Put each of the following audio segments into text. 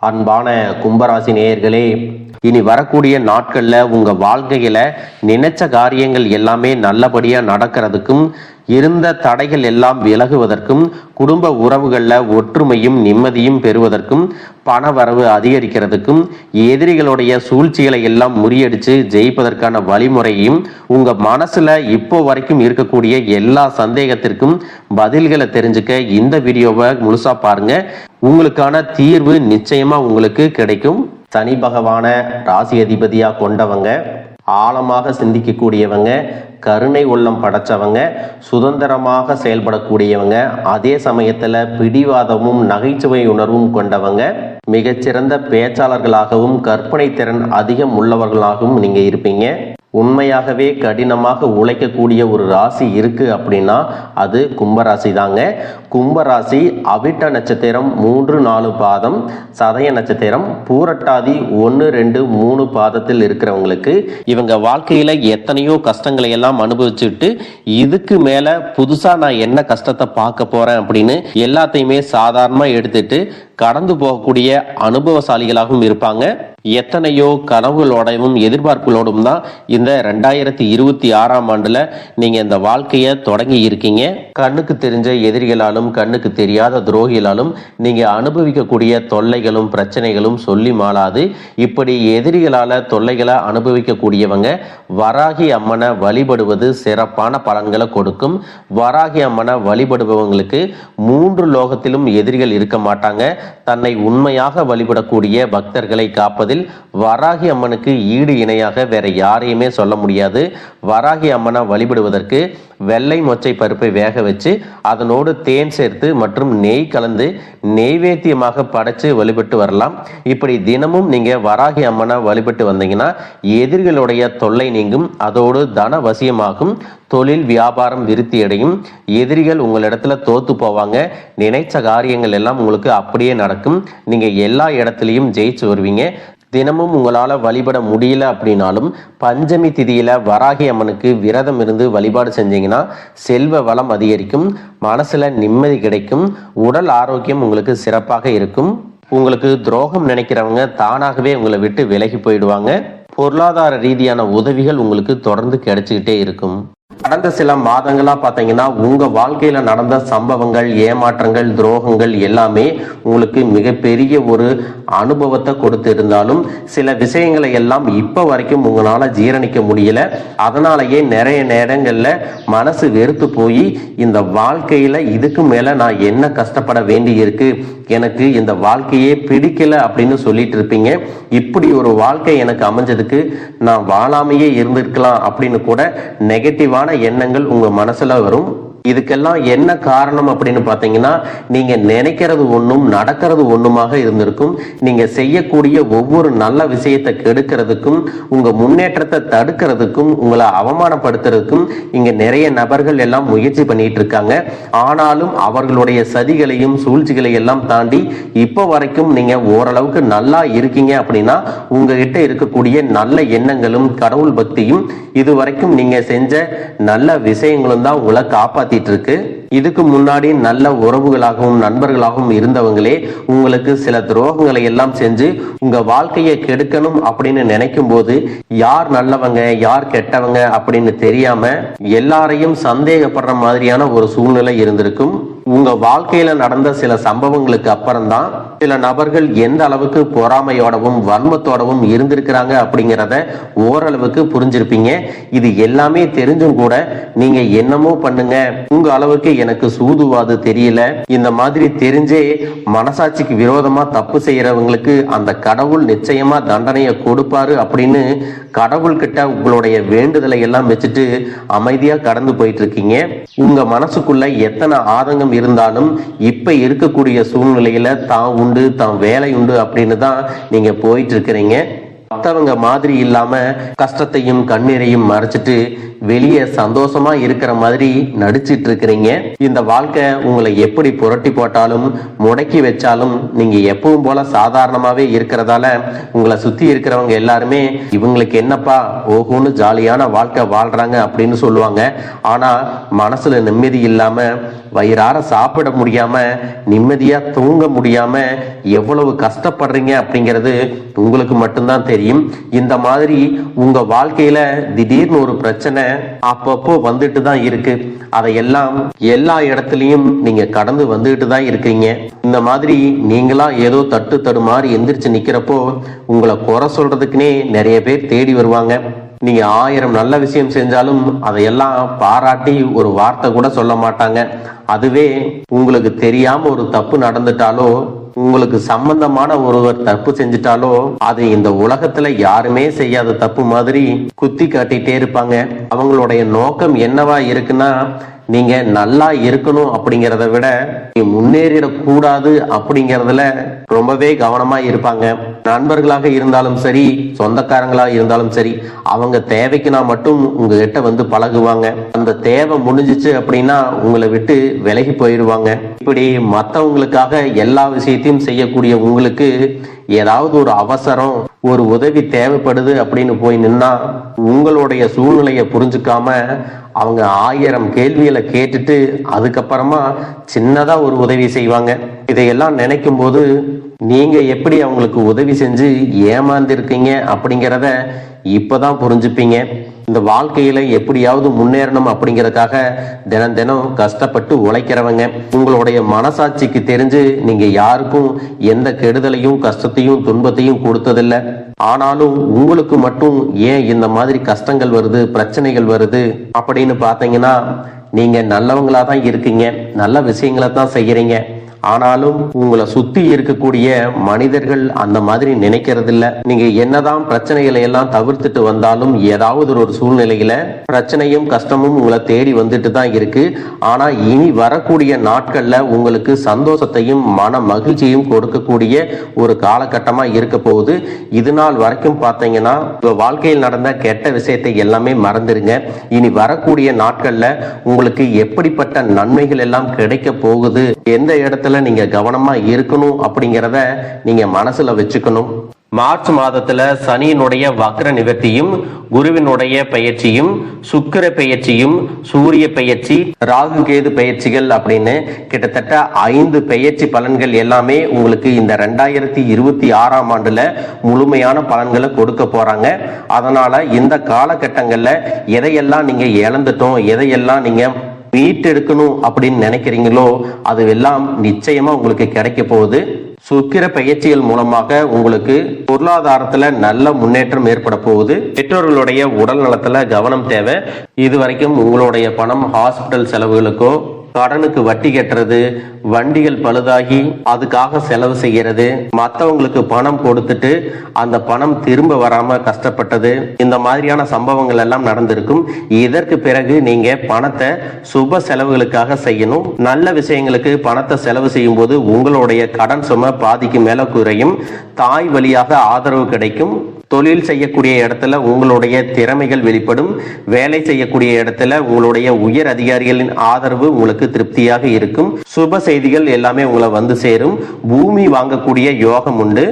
அன்பான கும்பராசி நேயர்களே, இனி வரக்கூடிய நாட்கள்ல உங்க வாழ்க்கையில நினைச்ச காரியங்கள் எல்லாமே நல்லபடியா நடக்கிறதுக்கும், இருந்த தடைகள் எல்லாம் விலகுவதற்கும், குடும்ப உறவுகள்ல ஒற்றுமையும் நிம்மதியும் பெறுவதற்கும், பண வரவு அதிகரிக்கிறதுக்கும், எதிரிகளுடைய சூழ்ச்சிகளை எல்லாம் முறியடிச்சு ஜெயிப்பதற்கான வழிமுறையும், உங்க மனசுல இப்போ வரைக்கும் இருக்கக்கூடிய எல்லா சந்தேகத்திற்கும் பதில்களை தெரிஞ்சுக்க இந்த வீடியோவை முழுசா பாருங்க. உங்களுக்கான தீர்வு நிச்சயமா உங்களுக்கு கிடைக்கும். சனி பகவான ராசி அதிபதியா கொண்டவங்க, ஆழமாக சிந்திக்கக்கூடியவங்க, கருணை உள்ளம் படைச்சவங்க, சுதந்திரமாக செயல்படக்கூடியவங்க, அதே சமயத்துல பிடிவாதமும் நகைச்சுவை உணர்வும் கொண்டவங்க, மிகச்சிறந்த பேச்சாளர்களாகவும் கற்பனை திறன் அதிகம் உள்ளவர்களாகவும் நீங்க இருப்பீங்க. உண்மையாகவே கடினமாக உழைக்கக்கூடிய ஒரு ராசி இருக்கு அப்படின்னா அது கும்பராசி தாங்க. கும்பராசி அவிட்ட நட்சத்திரம் 3-4 பாதம், சதய நட்சத்திரம் பூரட்டாதி 1-2-3 பாதத்தில் இருக்கிறவங்களுக்கு இவங்க வாழ்க்கையில எத்தனையோ கஷ்டங்களை எல்லாம் அனுபவிச்சுட்டு இதுக்கு மேல புதுசா நான் என்ன கஷ்டத்தை பார்க்க போறேன் அப்படின்னு எல்லாத்தையுமே சாதாரணமா எடுத்துட்டு கடந்து போகக்கூடிய அனுபவசாலிகளாகவும் இருப்பாங்க. எத்தனையோ கனவுகளோடவும் எதிர்பார்ப்புகளோடும் தான் இந்த 2026ஆம் ஆண்டுல நீங்க இந்த வாழ்க்கைய தொடங்கி இருக்கீங்க. கண்ணுக்கு தெரிஞ்ச எதிரிகளாலும் கண்ணுக்கு தெரியாத துரோகிகளாலும் நீங்க அனுபவிக்கக்கூடிய தொல்லைகளும் பிரச்சனைகளும் சொல்லி மாளாது. இப்படி எதிரிகளால தொல்லைகளை அனுபவிக்கக்கூடியவங்க வராகி அம்மனை வழிபடுவது சிறப்பான பலன்களை கொடுக்கும். வராகி அம்மனை வழிபடுபவங்களுக்கு 3 லோகத்திலும் எதிரிகள் இருக்க மாட்டாங்க. தன்னை உண்மையாக வழிபடக்கூடிய பக்தர்களை காப்பதில் வராகி அம்மனுக்கு ஈடு இணையாக வேற யாரையுமே சொல்ல முடியாது. வராகி அம்மனை வழிபடுவதற்கு வெள்ளை மொச்சை பருப்பை வேக வச்சு அதனோடு தேன் சேர்த்து மற்றும் நெய் கலந்து நெய்வேத்தியமாக படைச்சு வழிபட்டு வரலாம். இப்படி தினமும் நீங்க வராகி அம்மனை வழிபட்டு வந்தீங்கன்னா எதிரிகளுடைய தொல்லை நீங்கும், அதோடு தன வசியமாகும், தொழில் வியாபாரம் விருத்தி அடையும், எதிரிகள் உங்களிடத்துல தோத்து போவாங்க, நினைச்ச காரியங்கள் எல்லாம் உங்களுக்கு அப்படியே நடக்கும், நீங்க எல்லா இடத்துலையும் ஜெயிச்சு வருவீங்க. தினமும் உங்களால வழிபட முடியல அப்படின்னாலும் பஞ்சமி திதியில வராகி அம்மனுக்கு விரதம் இருந்து வழிபாடு செஞ்சீங்கன்னா செல்வ வளம் அதிகரிக்கும், மனசுல நிம்மதி கிடைக்கும், உடல் ஆரோக்கியம் உங்களுக்கு சிறப்பாக இருக்கும். உங்களுக்கு துரோகம் நினைக்கிறவங்க தானாகவே உங்களை விட்டு விலகி போயிடுவாங்க. பொருளாதார ரீதியான உதவிகள் உங்களுக்கு தொடர்ந்து கிடைச்சிக்கிட்டே இருக்கும். கடந்த சில மாதங்களா பாத்தீங்கன்னா உங்க வாழ்க்கையில நடந்த சம்பவங்கள், ஏமாற்றங்கள், துரோகங்கள் எல்லாமே உங்களுக்கு மிகப்பெரிய ஒரு அனுபவத்தை கொடுத்து இருந்தாலும் சில விஷயங்களை எல்லாம் இப்ப வரைக்கும் உங்களால ஜீரணிக்க முடியல. அதனாலயே நிறைய நேரங்கள்ல மனசு வெறுத்து போய் இந்த வாழ்க்கையில இதுக்கு மேல நான் என்ன கஷ்டப்பட வேண்டி இருக்கு, எனக்கு இந்த வாழ்க்கையே பிடிக்கல அப்படின்னு சொல்லிட்டு இருப்பீங்க. இப்படி ஒரு வாழ்க்கை எனக்கு அமைஞ்சதுக்கு நான் வாழாமையே இருந்திருக்கலாம் அப்படின்னு கூட நெகட்டிவான எண்ணங்கள் உங்க மனசுல வரும். இதுக்கெல்லாம் என்ன காரணம் அப்படின்னு பாத்தீங்கன்னா நீங்க நினைக்கிறது ஒண்ணும் நடக்கிறது ஒண்ணுமாக இருந்திருக்கும். நீங்க செய்யக்கூடிய ஒவ்வொரு நல்ல விஷயத்தை கெடுக்கிறதுக்கும், உங்க முன்னேற்றத்தை தடுக்கிறதுக்கும், உங்களை அவமானப்படுத்துறதுக்கும் இங்க நிறைய நபர்கள் எல்லாம் முயற்சி பண்ணிட்டு இருக்காங்க. ஆனாலும் அவர்களுடைய சதிகளையும் சூழ்ச்சிகளை எல்லாம் தாண்டி இப்போ வரைக்கும் நீங்க ஓரளவுக்கு நல்லா இருக்கீங்க அப்படின்னா உங்ககிட்ட இருக்கக்கூடிய நல்ல எண்ணங்களும் கடவுள் பக்தியும் இதுவரைக்கும் நீங்க செஞ்ச நல்ல விஷயங்களும் தான் உங்களை காப்பாத்திட்டு இருக்கு. இதுக்கு முன்னாடி நல்ல உறவுகளாகவும் நண்பர்களாகவும் இருந்தவங்களே உங்களுக்கு சில துரோகங்களை எல்லாம் செஞ்சு உங்க வாழ்க்கையை கெடுக்கணும் அப்படின்னு நினைக்கும் போது யார் நல்லவங்க யார் கெட்டவங்க அப்படின்னு தெரியாம எல்லாரையும் சந்தேகப்படுற மாதிரியான ஒரு சூழ்நிலை இருந்திருக்கும். உங்க வாழ்க்கையில நடந்த சில சம்பவங்களுக்கு அப்புறம்தான் சில நபர்கள் எந்த அளவுக்கு பொறாமையோடவும் வன்மத்தோடவும் இருந்திருக்கிறாங்க அப்படிங்கிறத ஓரளவுக்கு புரிஞ்சிருப்பீங்க. இது எல்லாமே தெரிஞ்சும் கூட நீங்க என்னமோ பண்ணுங்க, உங்க அளவுக்கு எனக்கு சூதுவாது தெரியல, இந்த மாதிரி தெரிஞ்சே மனசாட்சிக்கு விரோதமா தப்பு செய்யறவங்களுக்கு அந்த கடவுள் நிச்சயமா தண்டனையை கொடுப்பாரு அப்படின்னு கடவுள் கிட்ட உங்களுடைய வேண்டுதலை எல்லாம் வச்சுட்டு அமைதியா கடந்து போயிட்டு இருக்கீங்க. உங்க மனசுக்குள்ள எத்தனை ஆதங்கம் இருந்தாலும் இப்ப இருக்கக்கூடிய சூழ்நிலையில தான் உண்டு தான் வேலை உண்டு அப்படின்னு தான் நீங்க போயிட்டு இருக்கிறீங்க. மற்றவங்க மாதிரி இல்லாம கஷ்டத்தையும் கண்ணீரையும் மறைச்சிட்டு வெளியே சந்தோஷமா இருக்கிற மாதிரி நடிச்சிட்டு இருக்கிறீங்க. இந்த வாழ்க்கை உங்களை எப்படி புரட்டி போட்டாலும் முடக்கி வச்சாலும் நீங்க எப்பவும் போல சாதாரணமாவே இருக்கிறதால உங்களை சுத்தி இருக்கிறவங்க எல்லாருமே இவங்களுக்கு என்னப்பா ஓஹோன்னு ஜாலியான வாழ்க்கை வாழ்றாங்க அப்படின்னு சொல்லுவாங்க. ஆனா மனசுல நிம்மதி இல்லாம, வயிறார சாப்பிட முடியாம, நிம்மதியா தூங்க முடியாம எவ்வளவு கஷ்டப்படுறீங்க அப்படிங்கிறது உங்களுக்கு மட்டும்தான் தெரியும். இந்த மாதிரி உங்க வாழ்க்கையில திடீர்னு ஒரு பிரச்சனை அப்பப்போ வந்துட்டு தான் இருக்கு. அதையெல்லாம் எல்லா இடத்துலயும் நீங்க கடந்து வந்துட்டு தான் இருக்கீங்க. இந்த மாதிரி நீங்களா ஏதோ தட்டு தடுமாறி எந்திரிச்சு நிக்கிறப்போ உங்களை குறை சொல்றதுக்குன்னே நிறைய பேர் தேடி வருவாங்க. நீங்க 1000 நல்ல விஷயம் செஞ்சாலும் அதையெல்லாம் பாராட்டி ஒரு வார்த்தை கூட சொல்ல மாட்டாங்க. அதுவே உங்களுக்கு தெரியாம ஒரு தப்பு நடந்துட்டாலோ, உங்களுக்கு சம்பந்தமான ஒருவர் தப்பு செஞ்சுட்டாலோ, அது இந்த உலகத்துல யாருமே செய்யாத தப்பு மாதிரி குத்தி காட்டிட்டே இருப்பாங்க. அவங்களுடைய நோக்கம் என்னவா இருக்குன்னா, நீங்க நல்லா இருக்கணும் அப்படிங்கிறத விட முன்னேறிடக்கூடாது அப்படிங்கிறதுல ரொம்பவே கவனமா இருப்பாங்க. நண்பர்களாக இருந்தாலும் சரி, சொந்தக்காரங்களாக இருந்தாலும் சரி, அவங்க தேவைக்குனா மட்டும் உங்ககிட்ட வந்து பழகுவாங்க. அந்த தேவை முடிஞ்சிச்சு அப்படின்னா உங்களை விட்டு விலகி போயிடுவாங்க. இப்படி மற்றவங்களுக்காக எல்லா விஷயத்தையும் செய்யக்கூடிய உங்களுக்கு ஏதாவது ஒரு அவசரம், ஒரு உதவி தேவைப்படுது அப்படின்னு போய் நின்னா உங்களுடைய சூழ்நிலையை புரிஞ்சுக்காம அவங்க 1000 கேள்விகளை கேட்டுட்டு அதுக்கப்புறமா சின்னதா ஒரு உதவி செய்வாங்க. இதையெல்லாம் நினைக்கும் போது நீங்க எப்படி அவங்களுக்கு உதவி செஞ்சு ஏமாந்திருக்கீங்க அப்படிங்கிறத இப்பதான் புரிஞ்சுப்பீங்க. இந்த வாழ்க்கையில எப்படியாவது முன்னேறணும் அப்படிங்கறதுக்காக தினம் தினம் கஷ்டப்பட்டு உழைக்கிறவங்க. உங்களுடைய மனசாட்சிக்கு தெரிஞ்சு நீங்க யாருக்கும் எந்த கெடுதலையும் கஷ்டத்தையும் துன்பத்தையும் கொடுத்ததில்லை. ஆனாலும் உங்களுக்கு மட்டும் ஏன் இந்த மாதிரி கஷ்டங்கள் வருது, பிரச்சனைகள் வருது அப்படின்னு பாத்தீங்கன்னா, நீங்க நல்லவங்களா தான் இருக்கீங்க, நல்ல விஷயங்களை தான் செய்யறீங்க. ஆனாலும் உங்களை சுத்தி இருக்கக்கூடிய மனிதர்கள் அந்த மாதிரி நினைக்கிறது இல்ல. நீங்க என்னதான் பிரச்சனைகளை எல்லாம் தவிர்த்துட்டு வந்தாலும் ஏதாவது ஒரு சூழ்நிலையில பிரச்சனையும் கஷ்டமும் உங்களை தேடி வந்துட்டு தான் இருக்கு. ஆனா இனி வரக்கூடிய நாட்கள்ல உங்களுக்கு சந்தோஷத்தையும் மன மகிழ்ச்சியும் கொடுக்கக்கூடிய ஒரு காலகட்டமா இருக்க போகுது. இது நாள் வரைக்கும் பார்த்தீங்கன்னா உங்க வாழ்க்கையில் நடந்த கெட்ட விஷயத்தை எல்லாமே மறந்துருங்க. இனி வரக்கூடிய நாட்கள்ல உங்களுக்கு எப்படிப்பட்ட நன்மைகள் எல்லாம் கிடைக்க போகுது, எந்த இடத்துல நீங்க கவனமா இருக்கணும் அப்படிங்கிறத நீங்க மனசுல வச்சுக்கணும். மார்ச் மாதத்துல சனியினுடைய வக்ர நிவர்த்தியும், குருவினுடைய பயிற்சியும், சுக்கிர பயிற்சியும், சூரிய பயிற்சி, ராகு கேது பயிற்சிகள் அப்படின்னு கிட்டத்தட்ட 5 பயிற்சி பலன்கள் எல்லாமே உங்களுக்கு இந்த 2026ஆம் ஆண்டுல முழுமையான பலன்களை கொடுக்க போறாங்க. அதனால இந்த காலகட்டங்கள்ல எதையெல்லாம் நீங்க இழந்துட்டோம், எதையெல்லாம் நீங்க மீட்டெடுக்கணும் அப்படின்னு நினைக்கிறீங்களோ அதுவெல்லாம் நிச்சயமா உங்களுக்கு கிடைக்க போகுது. சுக்கிர பயிற்சிகள் மூலமாக உங்களுக்கு பொருளாதாரத்துல நல்ல முன்னேற்றம் ஏற்பட போகுது. பெற்றோர்களுடைய உடல் நலத்துல கவனம் தேவை. இதுவரைக்கும் உங்களுடைய பணம் ஹாஸ்பிட்டல் செலவுகளுக்கோ, கடனுக்கு வட்டி கட்டுறது, வண்டிகள் பழுதாகி அதுக்காக செலவு செய்யறது, மற்றவங்களுக்கு பணம் கொடுத்துட்டு அந்த பணம் திரும்ப வராம கஷ்டப்பட்டது, இந்த மாதிரியான சம்பவங்கள் எல்லாம் நடந்திருக்கும். இதற்கு பிறகு நீங்க பணத்தை சுப செலவுகளுக்காக செய்யணும். நல்ல விஷயங்களுக்கு பணத்தை செலவு செய்யும் போது உங்களுடைய கடன் சுமை பாதிக்கு மேல குறையும். தாய் வழியாக ஆதரவு கிடைக்கும். தொழில் செய்யக்கூடிய இடத்துல உங்களுடைய திறமைகள் வெளிப்படும். வேலை செய்யக்கூடிய இடத்துல உங்களுடைய உயர் அதிகாரிகளின் ஆதரவு உங்களுக்கு திருப்தியாக இருக்கும். சுப செய்திகள் எல்லாமே உங்களை வந்து சேரும். பூமி வாங்கக்கூடிய யோகம் உண்டு.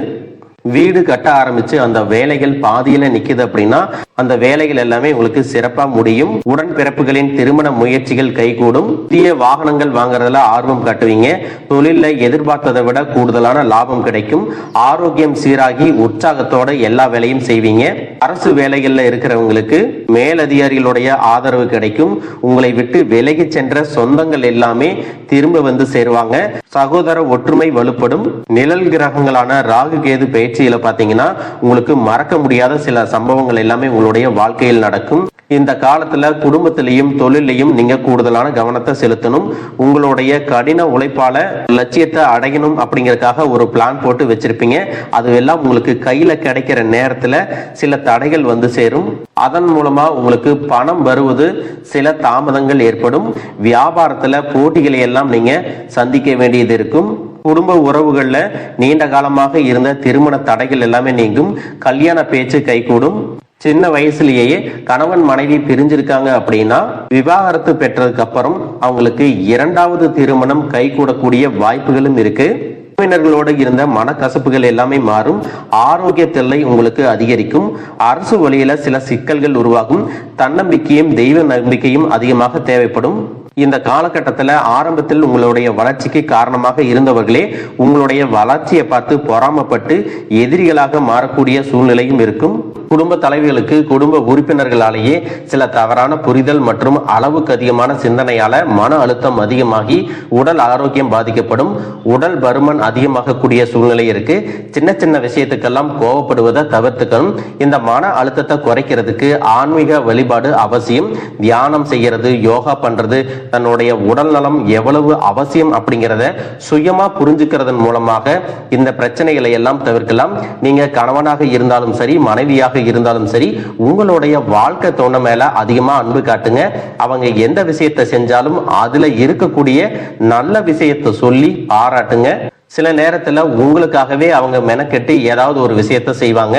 வீடு கட்ட ஆரம்பிச்சு அந்த வேலைகள் பாதியில நிக்குது அப்படின்னா அந்த வேலைகள் எல்லாமே உங்களுக்கு சிறப்பா முடியும். உடன்பிறப்புகளின் திருமண முயற்சிகள் கைகூடும். புதிய வாகனங்கள் வாங்குறதுல ஆர்வம் காட்டுவீங்க. தொழில எதிர்பார்த்ததை விட கூடுதலான லாபம் கிடைக்கும். ஆரோக்கியம் சீராகி உற்சாகத்தோட எல்லா வேலையும் செய்வீங்க. அரசு வேலைகள்ல இருக்கிறவங்களுக்கு மேலதிகாரிகளுடைய ஆதரவு கிடைக்கும். உங்களை விட்டு விலகி சென்ற சொந்தங்கள் எல்லாமே திரும்ப வந்து சேருவாங்க. சகோதர ஒற்றுமை வலுப்படும். நிழல் கிரகங்களான ராகு கேது பயிற்சியில பாத்தீங்கன்னா உங்களுக்கு மறக்க முடியாத சில சம்பவங்கள் எல்லாமே உங்களுடைய வாழ்க்கையில் நடக்கும். இந்த காலத்துல குடும்பத்திலையும் தொழிலையும் நீங்க கூடுதலான கவனத்தை செலுத்தணும். உங்களுடைய கடின உழைப்பால லட்சியத்தை அடையணும் அப்படிங்கறதுக்காக ஒரு பிளான் போட்டு வச்சிருப்பீங்க. அதுவெல்லாம் உங்களுக்கு கையில கிடைக்கிற நேரத்துல சில தடைகள் வந்து சேரும். அதன் மூலமா உங்களுக்கு பணம் வருவது சில தாமதங்கள் ஏற்படும். வியாபாரத்துல போட்டிகளை எல்லாம் நீங்க சந்திக்க வேண்டியது இருக்கும். குடும்ப உறவுகள்ல நீண்ட காலமாக இருந்த திருமண தடைகள் எல்லாமே நீங்கும். கல்யாண பேச்சு கைகூடும். சின்ன வயசுலயே கணவன் மனைவி பிரிஞ்சிருக்காங்க அப்படின்னா விவாகரத்து பெற்றதுக்கு அப்புறம் அவங்களுக்கு இரண்டாவது திருமணம் கைகூடக்கூடிய வாய்ப்புகளும் இருக்கு. உறவினர்களோடு இருந்த மனக்கசப்புகள் எல்லாமே மாறும். ஆரோக்கியத்தெல்லை உங்களுக்கு அதிகரிக்கும். அரசு வழியில சில சிக்கல்கள் உருவாகும். தன்னம்பிக்கையும் தெய்வ நம்பிக்கையும் அதிகமாக தேவைப்படும். இந்த காலகட்டத்தில் ஆரம்பத்தில் உங்களுடைய வளர்ச்சிக்கு காரணமாக இருந்தவர்களே உங்களுடைய வளர்ச்சியை பார்த்து பொறாமப்பட்டு எதிரிகளாக மாறக்கூடிய சூழ்நிலையும் இருக்கும். குடும்ப தலைவிகளுக்கு குடும்ப உறுப்பினர்களாலேயே சில தவறான புரிதல் மற்றும் அளவுக்கு அதிகமான சிந்தனையால மன அழுத்தம் அதிகமாகி உடல் ஆரோக்கியம் பாதிக்கப்படும். உடல் பருமன் அதிகமாகக்கூடிய சூழ்நிலை இருக்கு. சின்ன சின்ன விஷயத்துக்கெல்லாம் கோவப்படுவதை தவிர்த்துக்கணும். இந்த மன அழுத்தத்தை குறைக்கிறதுக்கு ஆன்மீக வழிபாடு அவசியம். தியானம் செய்யறது, யோகா பண்றது, தன்னுடைய உடல் நலம் எவ்வளவு அவசியம் அப்படிங்கிறத சுயமா புரிஞ்சுக்கிறதன் மூலமாக இந்த பிரச்சனைகளை எல்லாம் தவிர்க்கலாம். நீங்க கணவனாக இருந்தாலும் சரி, மனைவியாக இருந்தாலும் சரி, உங்களுடைய வாழ்க்கை துணை மேல அதிகமா அன்பு காட்டுங்க. அவங்க எந்த விஷயத்தை செஞ்சாலும் அதுல இருக்கக்கூடிய நல்ல விஷயத்தை சொல்லி பாராட்டுங்க. சில நேரத்துல உங்களுக்காகவே அவங்க மெனக்கெட்டு ஏதாவது ஒரு விஷயத்த செய்வாங்க.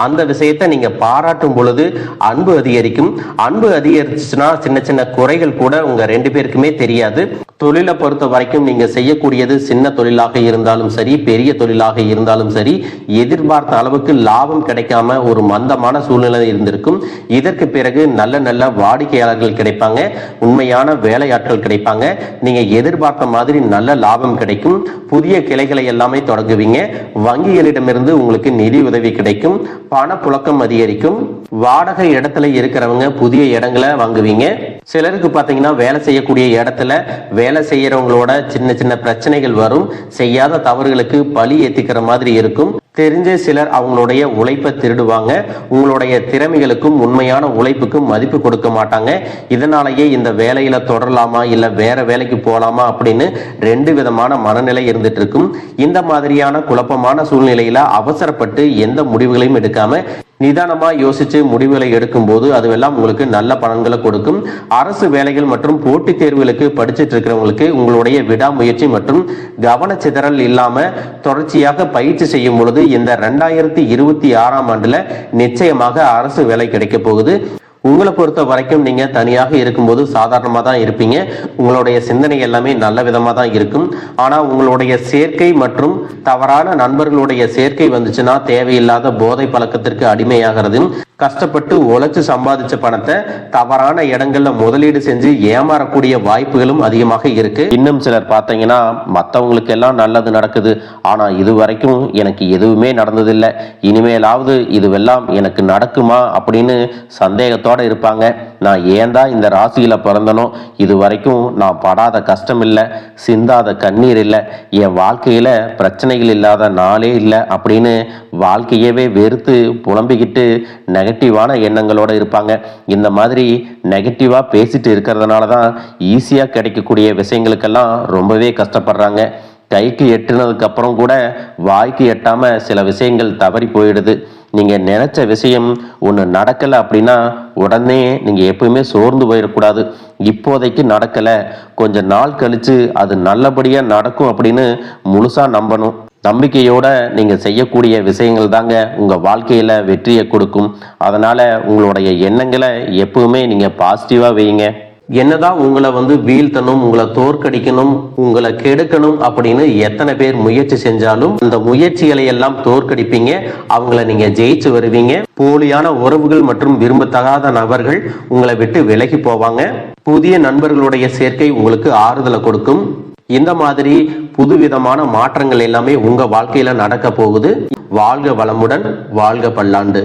அந்த விஷயத்த நீங்க பாராட்டும் பொழுது அன்பு அதிகரிக்கும். அன்பு அதிகரிச்சுன்னா சின்ன சின்ன குறைகள் கூட உங்க ரெண்டு பேருக்குமே தெரியாது. தொழிலை பொறுத்த வரைக்கும் நீங்க செய்யக்கூடியது சின்ன தொழிலாக இருந்தாலும் சரி, பெரிய தொழிலாக இருந்தாலும் சரி, எதிர்பார்த்த அளவுக்கு லாபம் கிடைக்காம ஒரு மந்தமான சூழ்நிலை இருந்திருக்கும். இதற்கு பிறகு நல்ல நல்ல வாடிக்கையாளர்கள் கிடைப்பாங்க. உண்மையான வேலையாட்கள் கிடைப்பாங்க. நீங்க எதிர்பார்த்த மாதிரி நல்ல லாபம் கிடைக்கும். புதிய கிளைகளை எல்லாமே தொடங்குவீங்க. வங்கிகளிடமிருந்து உங்களுக்கு நிதி உதவி கிடைக்கும். பணப்புழக்கம் அதிகரிக்கும். வாடகை இடத்துல இருக்கிறவங்க புதிய இடங்களை வாங்குவீங்க. சிலருக்கு பாத்தீங்கன்னா வேலை செய்யக்கூடிய இடத்துல வேலை செய்யறவங்களோட சின்ன சின்ன பிரச்சனைகள் வரும். செய்யாத தவறுகளுக்கு பழி ஏத்திக்கிற மாதிரி இருக்கும். தெரிஞ்ச சிலர் அவங்களுடைய உழைப்பை திருடுவாங்க. உங்களுடைய திறமைகளுக்கும் உண்மையான உழைப்புக்கும் மதிப்பு கொடுக்க மாட்டாங்க. இதனாலேயே இந்த வேலையில தொடரலாமா இல்ல வேற வேலைக்கு போலாமா அப்படின்னு ரெண்டு விதமான மனநிலை இருந்துட்டு இருக்கும். இந்த மாதிரியான குழப்பமான சூழ்நிலையில அவசரப்பட்டு எந்த முடிவுகளையும் எடுக்காம நிதானமா யோசிச்சு முடிவுகளை எடுக்கும் போது அதுவெல்லாம் உங்களுக்கு நல்ல பலன்களை கொடுக்கும். அரசு வேலைகள் மற்றும் போட்டித் தேர்வுகளுக்கு படிச்சுட்டு இருக்கிறவங்களுக்கு உங்களுடைய விடாமுயற்சி மற்றும் கவனச்சிதறல் இல்லாம தொடர்ச்சியாக பயிற்சி செய்யும் பொழுது இந்த 2026ஆம் ஆண்டுல நிச்சயமாக அரசு வேலை கிடைக்க போகுது. உங்களை பொறுத்த வரைக்கும் நீங்க தனியாக இருக்கும்போது சாதாரணமா தான் இருப்பீங்க. உங்களுடைய சிந்தனை எல்லாமே நல்ல விதமா தான் இருக்கும். ஆனா உங்களுடைய சேர்க்கை மற்றும் தவறான நண்பர்களுடைய சேர்க்கை வந்துச்சுன்னா தேவையில்லாத போதை பழக்கத்திற்கு அடிமையாகிறது. கஷ்டப்பட்டு உழைச்சு சம்பாதிச்ச பணத்தை தவறான இடங்கள்ல முதலீடு செஞ்சு ஏமாறக்கூடிய வாய்ப்புகளும் அதிகமாக இருக்கு. இன்னும் சிலர் பார்த்தீங்கன்னா மற்றவங்களுக்கு எல்லாம் நல்லது நடக்குது, ஆனா இது வரைக்கும் எனக்கு எதுவுமே நடந்ததில்லை, இனிமேலாவது இதுவெல்லாம் எனக்கு நடக்குமா அப்படின்னு சந்தேகத்தோட இருப்பாங்க. நான் ஏன் தான் இந்த ராசியில பிறந்தனோ, இது வரைக்கும் நான் படாத கஷ்டம் இல்லை, சிந்தாத கண்ணீர் இல்லை, என் வாழ்க்கையில பிரச்சனைகள் இல்லாத நாளே இல்லை அப்படின்னு வாழ்க்கையவே வெறுத்து புலம்பிக்கிட்டு நெகட்டிவான எண்ணங்களோட இருப்பாங்க. இந்த மாதிரி நெகட்டிவா பேசிட்டு இருக்கிறதுனால தான் ஈஸியா கிடைக்கக்கூடிய விஷயங்களுக்கெல்லாம் ரொம்பவே கஷ்டப்படுறாங்க. கைக்கு எட்டுனதுக்கு அப்புறம் கூட வாய்க்கு எட்டாம சில விஷயங்கள் தவறி போயிடுது. நீங்க நினைச்ச விஷயம் ஒன்று நடக்கலை அப்படின்னா உடனே நீங்க எப்பவுமே சோர்ந்து போயிடக்கூடாது. இப்போதைக்கு நடக்கலை, கொஞ்ச நாள் கழிச்சு அது நல்லபடியா நடக்கும் அப்படின்னு முழுசா நம்பணும். நம்பிக்கையோட நீங்க செய்யக்கூடிய விஷயங்கள் தாங்க உங்க வாழ்க்கையில வெற்றியை கொடுக்கும். அதனால உங்களுடைய எண்ணங்களை எப்பவுமே நீங்க பாசிட்டிவா வைங்க. என்னதான் உங்களை வீழ்த்தணும், உங்களை தோற்கடிக்கணும், உங்களை கெடுக்கணும் அப்படின்னு எத்தனை பேர் முயற்சி செஞ்சாலும் அந்த முயற்சிகளை எல்லாம் தோற்கடிப்பீங்க. அவங்கள நீங்க ஜெயிச்சு வருவீங்க. போலியான உறவுகள் மற்றும் விரும்பத்தகாத நபர்கள் உங்களை விட்டு விலகி போவாங்க. புதிய நண்பர்களுடைய சேர்க்கை உங்களுக்கு ஆறுதலை கொடுக்கும். இந்த மாதிரி புதுவிதமான மாற்றங்கள் எல்லாமே உங்க வாழ்க்கையில நடக்க போகுது. வாழ்க வளமுடன், வாழ்க பல்லாண்டு.